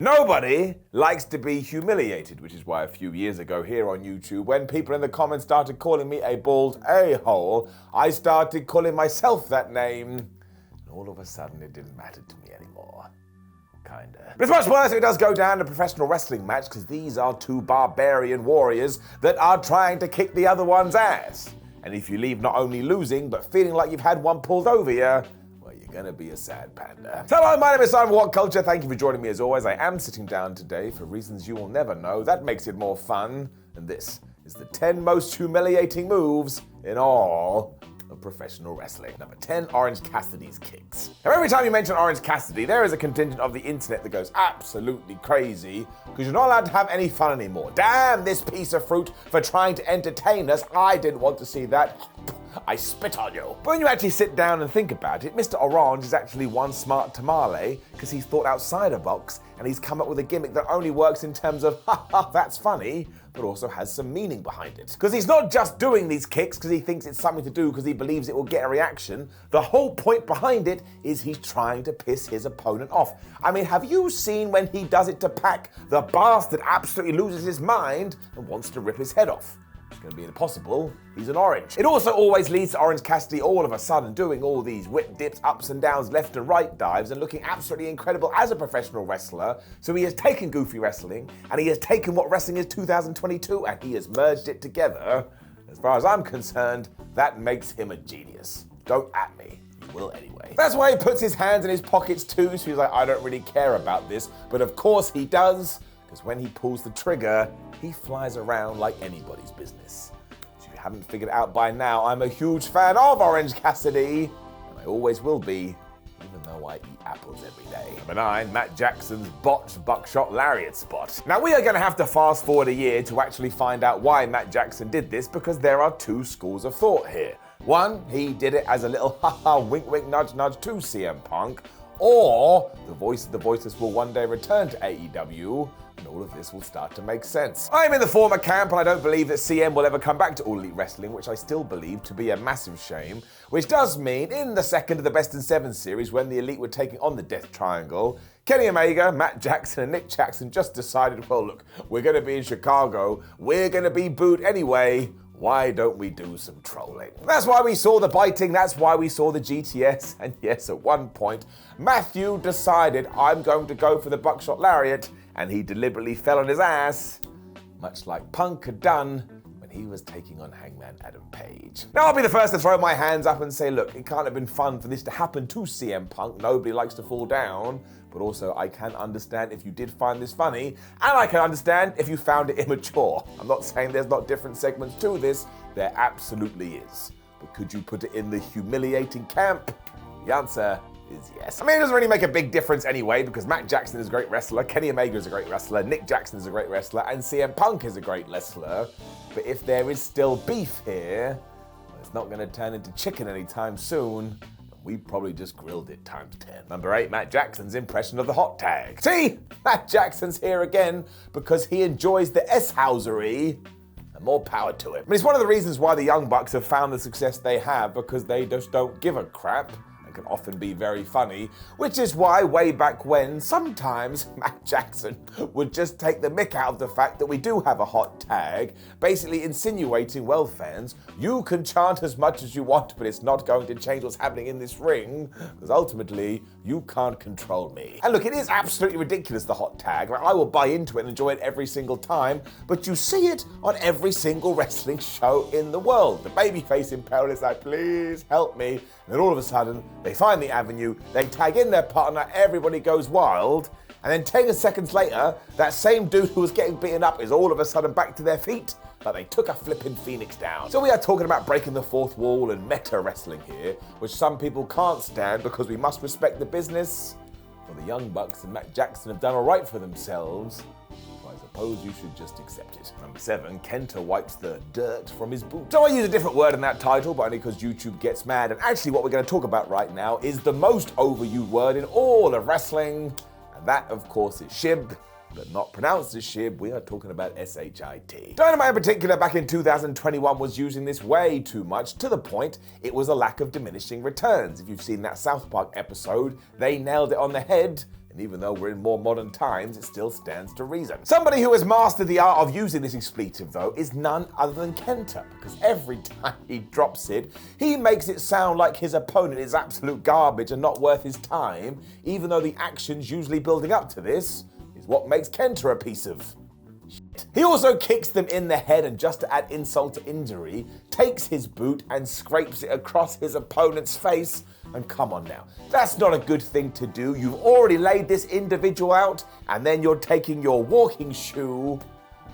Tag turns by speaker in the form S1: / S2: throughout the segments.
S1: Nobody likes to be humiliated, which is why a few years ago here on YouTube, when people in the comments started calling me a bald a-hole, I started calling myself that name, and all of a sudden it didn't matter to me anymore. Kinda. But it's much worse if it does go down a professional wrestling match, because these are two barbarian warriors that are trying to kick the other one's ass. And if you leave not only losing, but feeling like you've had one pulled over you, gonna be a sad panda. So hello, my name is Simon What Culture. Thank you for joining me as always. I am sitting down today for reasons you will never know. That makes it more fun. And this is the 10 most humiliating moves in all of professional wrestling. Number 10, Orange Cassidys kicks. Now every time you mention Orange Cassidy, there is a contingent of the internet that goes absolutely crazy because you're not allowed to have any fun anymore. Damn this piece of fruit for trying to entertain us. I didn't want to see that. I spit on you. But when you actually sit down and think about it, Mr. Orange is actually one smart tamale because he's thought outside a box and he's come up with a gimmick that only works in terms of, that's funny, but also has some meaning behind it. Because he's not just doing these kicks because he thinks it's something to do because he believes it will get a reaction. The whole point behind it is he's trying to piss his opponent off. I mean, have you seen when he does it to Pac, the bastard absolutely loses his mind and wants to rip his head off? It's going to be impossible. He's an orange. It also always leads to Orange Cassidy all of a sudden doing all these whip dips, ups and downs, left and right dives, and looking absolutely incredible as a professional wrestler. So he has taken goofy wrestling, and he has taken what wrestling is 2022, and he has merged it together. As far as I'm concerned, that makes him a genius. Don't at me. You will anyway. That's why he puts his hands in his pockets too, so he's like, I don't really care about this. But of course he does, because when he pulls the trigger, he flies around like anybody's business. So if you haven't figured it out by now, I'm a huge fan of Orange Cassidy, and I always will be, even though I eat apples every day. Number 9, Matt Jackson's botched Buckshot Lariat spot. Now we are going to have to fast forward a year to actually find out why Matt Jackson did this, because there are two schools of thought here. One, he did it as a little haha wink wink nudge nudge to CM Punk, or the voice of the voiceless will one day return to AEW, and all of this will start to make sense. I'm in the former camp, and I don't believe that CM will ever come back to All Elite Wrestling, which I still believe to be a massive shame, which does mean in the second of the Best in 7 series, when the Elite were taking on the Death Triangle, Kenny Omega, Matt Jackson, and Nick Jackson just decided, well look, we're going to be in Chicago, we're going to be booed anyway, why don't we do some trolling? That's why we saw the biting, that's why we saw the GTS, and yes, at one point, Matthew decided I'm going to go for the Buckshot Lariat, and he deliberately fell on his ass, much like Punk had done when he was taking on Hangman Adam Page. Now I'll be the first to throw my hands up and say, look, it can't have been fun for this to happen to CM Punk, nobody likes to fall down, but also I can understand if you did find this funny, and I can understand if you found it immature. I'm not saying there's not different segments to this, there absolutely is. But could you put it in the humiliating camp? The answer is yes. I mean, it doesn't really make a big difference anyway, because Matt Jackson is a great wrestler, Kenny Omega is a great wrestler, Nick Jackson is a great wrestler, and CM Punk is a great wrestler. But if there is still beef here, well, it's not going to turn into chicken anytime soon. We probably just grilled it times 10. Number 8, Matt Jackson's impression of the hot tag. See, Matt Jackson's here again because he enjoys the S-housery, and more power to him. I mean, it's one of the reasons why the Young Bucks have found the success they have, because they just don't give a crap and can often be very funny, which is why way back when, sometimes Matt Jackson would just take the mick out of the fact that we do have a hot tag, basically insinuating, well fans, you can chant as much as you want, but it's not going to change what's happening in this ring, because ultimately, you can't control me. And look, it is absolutely ridiculous, the hot tag. I will buy into it and enjoy it every single time, but you see it on every single wrestling show in the world. The babyface in peril is like, please help me. And then all of a sudden, they find the avenue, they tag in their partner, everybody goes wild, and then 10 seconds later, that same dude who was getting beaten up is all of a sudden back to their feet, like they took a flipping phoenix down. So we are talking about breaking the fourth wall and meta wrestling here, which some people can't stand because we must respect the business. Well, the Young Bucks and Matt Jackson have done all right for themselves. I suppose you should just accept it. Number 7, Kenta wipes the dirt from his boot. So I use a different word in that title, but only because YouTube gets mad. And actually what we're going to talk about right now is the most overused word in all of wrestling. And that, of course, is shib. But not pronounced as shib, we are talking about S-H-I-T. Dynamite in particular back in 2021 was using this way too much, to the point it was a lack of diminishing returns. If you've seen that South Park episode, they nailed it on the head. And even though we're in more modern times, it still stands to reason. Somebody who has mastered the art of using this expletive, though, is none other than Kenta, because every time he drops it, he makes it sound like his opponent is absolute garbage and not worth his time, even though the actions usually building up to this is what makes Kenta a piece of shit. He also kicks them in the head and, just to add insult to injury, takes his boot and scrapes it across his opponent's face. And come on now, that's not a good thing to do. You've already laid this individual out, and then you're taking your walking shoe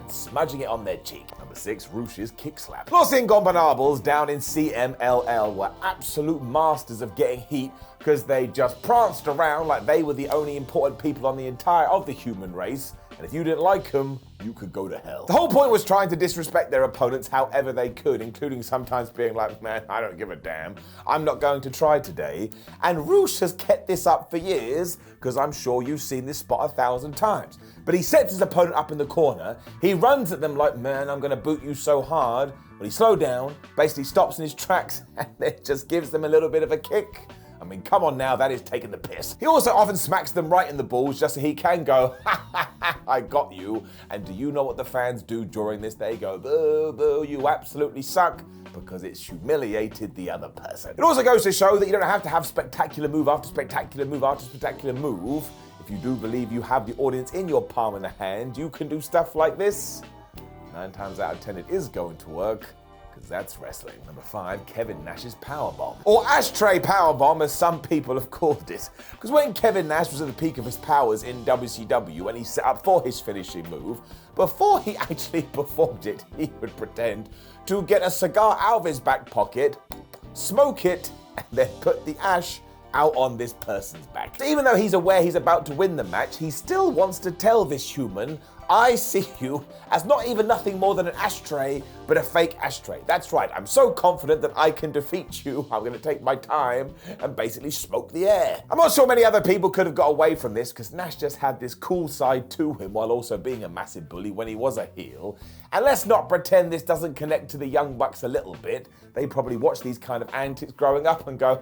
S1: and smudging it on their cheek. Number 6, ROHs kick slap. Los Ingobernables down in CMLL were absolute masters of getting heat because they just pranced around like they were the only important people on the entire of the human race. And if you didn't like them, you could go to hell. The whole point was trying to disrespect their opponents however they could, including sometimes being like, man, I don't give a damn. I'm not going to try today. And ROHs has kept this up for years, because I'm sure you've seen this spot 1,000 times. But he sets his opponent up in the corner. He runs at them like, man, I'm going to boot you so hard. But he slows down, basically stops in his tracks, and then just gives them a little bit of a kick. I mean, come on now, that is taking the piss. He also often smacks them right in the balls just so he can go, ha ha ha, I got you. And do you know what the fans do during this? They go, boo, boo, you absolutely suck, because it's humiliated the other person. It also goes to show that you don't have to have spectacular move after spectacular move after spectacular move. If you do believe you have the audience in your palm of the hand, you can do stuff like this. 9 times out of 10 it is going to work. Because that's wrestling. Number 5, Kevin Nash's powerbomb. Or ashtray powerbomb, as some people have called it. Because when Kevin Nash was at the peak of his powers in WCW and he set up for his finishing move, before he actually performed it, he would pretend to get a cigar out of his back pocket, smoke it, and then put the ash out on this person's back. So even though he's aware he's about to win the match, he still wants to tell this human, I see you as not even nothing more than an ashtray, but a fake ashtray. That's right, I'm so confident that I can defeat you, I'm gonna take my time and basically smoke the air. I'm not sure many other people could have got away from this, because Nash just had this cool side to him while also being a massive bully when he was a heel. And let's not pretend this doesn't connect to the Young Bucks a little bit. They probably watch these kind of antics growing up and go,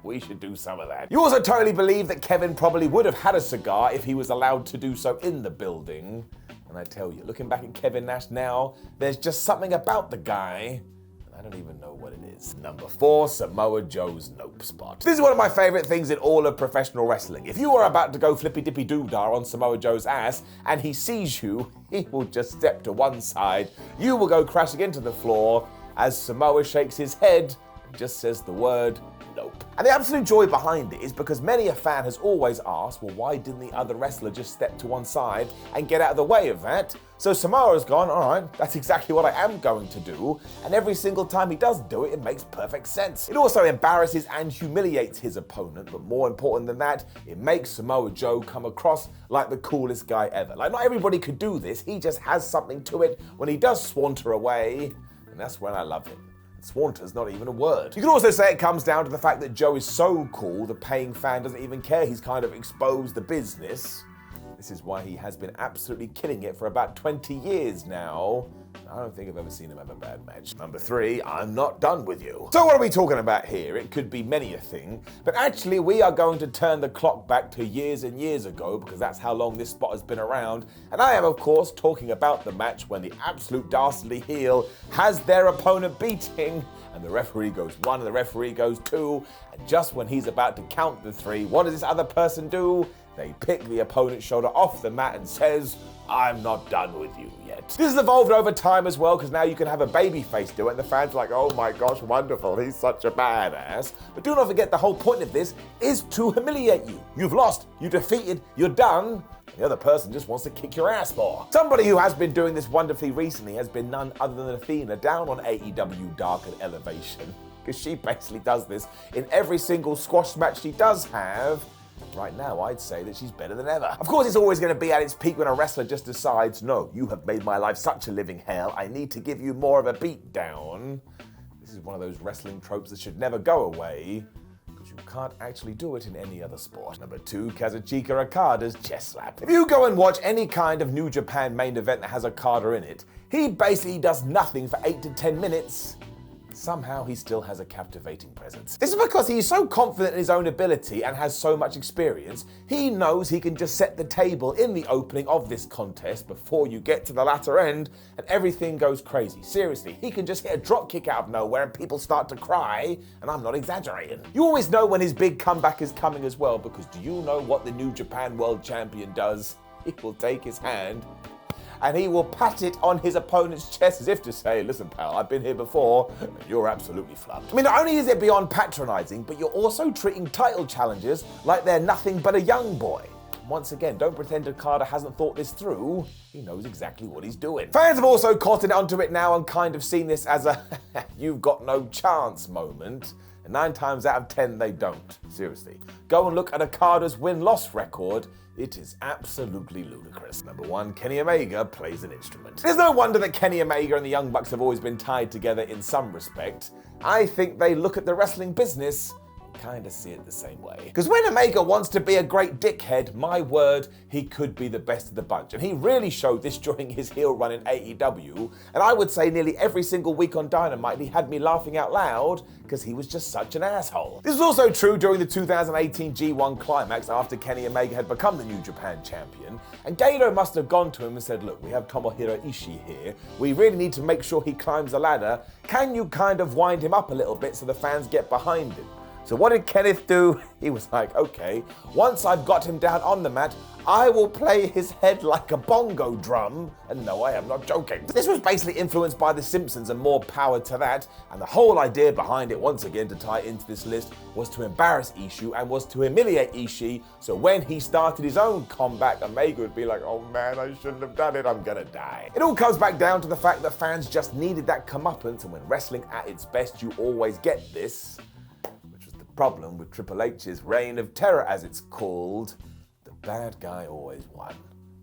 S1: we should do some of that. You also totally believe that Kevin probably would have had a cigar if he was allowed to do so in the building. And I tell you, looking back at Kevin Nash now, there's just something about the guy, and I don't even know what it is. Number 4, Samoa Joe's nope spot. This is one of my favorite things in all of professional wrestling. If you are about to go flippy dippy doo-dah on Samoa Joe's ass and he sees you, he will just step to one side. You will go crashing into the floor as Samoa shakes his head and just says the word nope. And the absolute joy behind it is because many a fan has always asked, well, why didn't the other wrestler just step to one side and get out of the way of that? So Samoa has gone, all right, that's exactly what I am going to do. And every single time he does do it, it makes perfect sense. It also embarrasses and humiliates his opponent, but more important than that, it makes Samoa Joe come across like the coolest guy ever. Like, not everybody could do this, he just has something to it when he does swanter away, and that's when I love him. Swanter's not even a word. You can also say it comes down to the fact that Joe is so cool, the paying fan doesn't even care. He's kind of exposed the business. This is why he has been absolutely killing it for about 20 years now. I don't think I've ever seen him have a bad match. Number 3, I'm not done with you. So what are we talking about here? It could be many a thing, but actually we are going to turn the clock back to years and years ago, because that's how long this spot has been around. And I am, of course, talking about the match when the absolute dastardly heel has their opponent beating, and the referee goes 1 and the referee goes 2, and just when he's about to count the 3, what does this other person do? They pick the opponent's shoulder off the mat and says, I'm not done with you yet. This has evolved over time as well, because now you can have a babyface do it and the fans are like, oh my gosh, wonderful, he's such a badass. But do not forget, the whole point of this is to humiliate you. You've lost, you defeated, you're done. The other person just wants to kick your ass more. Somebody who has been doing this wonderfully recently has been none other than Athena down on AEW Dark and Elevation, because she basically does this in every single squash match she does have. Right now, I'd say that she's better than ever. Of course, it's always going to be at its peak when a wrestler just decides, no, you have made my life such a living hell, I need to give you more of a beat down. This is one of those wrestling tropes that should never go away, because you can't actually do it in any other sport. Number 2, Kazuchika Okada's chest slap. If you go and watch any kind of New Japan main event that has Okada in it, he basically does nothing for 8 to 10 minutes, somehow he still has a captivating presence. This is because he's so confident in his own ability and has so much experience, he knows he can just set the table in the opening of this contest before you get to the latter end and everything goes crazy. Seriously, he can just hit a drop kick out of nowhere and people start to cry, and I'm not exaggerating. You always know when his big comeback is coming as well, because do you know what the New Japan World Champion does? He will take his hand and he will pat it on his opponent's chest as if to say, listen pal, I've been here before, and you're absolutely flubbed. I mean, not only is it beyond patronizing, but you're also treating title challengers like they're nothing but a young boy. And once again, don't pretend Okada hasn't thought this through. He knows exactly what he's doing. Fans have also cottoned onto it now and kind of seen this as a you've got no chance moment. And 9 times out of 10, they don't. Seriously. Go and look at Okada's win-loss record. It is absolutely ludicrous. Number 1, Kenny Omega plays an instrument. There's no wonder that Kenny Omega and the Young Bucks have always been tied together in some respect. I think they look at the wrestling business and kind of see it the same way. Because when Omega wants to be a great dickhead, my word, he could be the best of the bunch. And he really showed this during his heel run in AEW. And I would say nearly every single week on Dynamite, he had me laughing out loud because he was just such an asshole. This was also true during the 2018 G1 Climax after Kenny Omega had become the New Japan champion, and Gato must have gone to him and said, look, we have Tomohiro Ishii here, we really need to make sure he climbs the ladder, can you kind of wind him up a little bit so the fans get behind him? So what did Kenneth do? He was like, okay, once I've got him down on the mat, I will play his head like a bongo drum. And no, I am not joking. This was basically influenced by The Simpsons, and more power to that. And the whole idea behind it, once again, to tie into this list, was to embarrass Ishii and was to humiliate Ishii. So when he started his own comeback, Omega would be like, oh man, I shouldn't have done it, I'm gonna die. It all comes back down to the fact that fans just needed that comeuppance, and when wrestling at its best, you always get this. Problem with Triple H's reign of terror, as it's called, the bad guy always won.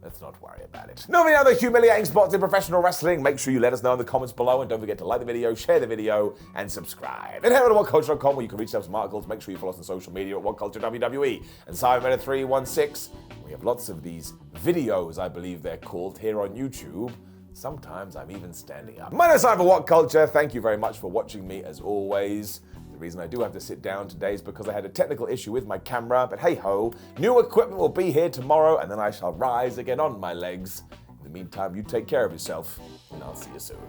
S1: Let's not worry about it. Know any other humiliating spots in professional wrestling? Make sure you let us know in the comments below, and don't forget to like the video, share the video, and subscribe. And head over to whatculture.com where you can reach out some articles. Make sure you follow us on social media at WhatCultureWWE and Simon316. We have lots of these videos, I believe they're called, here on YouTube. Sometimes I'm even standing up. My name is Simon for What Culture. Thank you very much for watching me as always. The reason I do have to sit down today is because I had a technical issue with my camera, but hey ho, new equipment will be here tomorrow and then I shall rise again on my legs. In the meantime, you take care of yourself and I'll see you soon.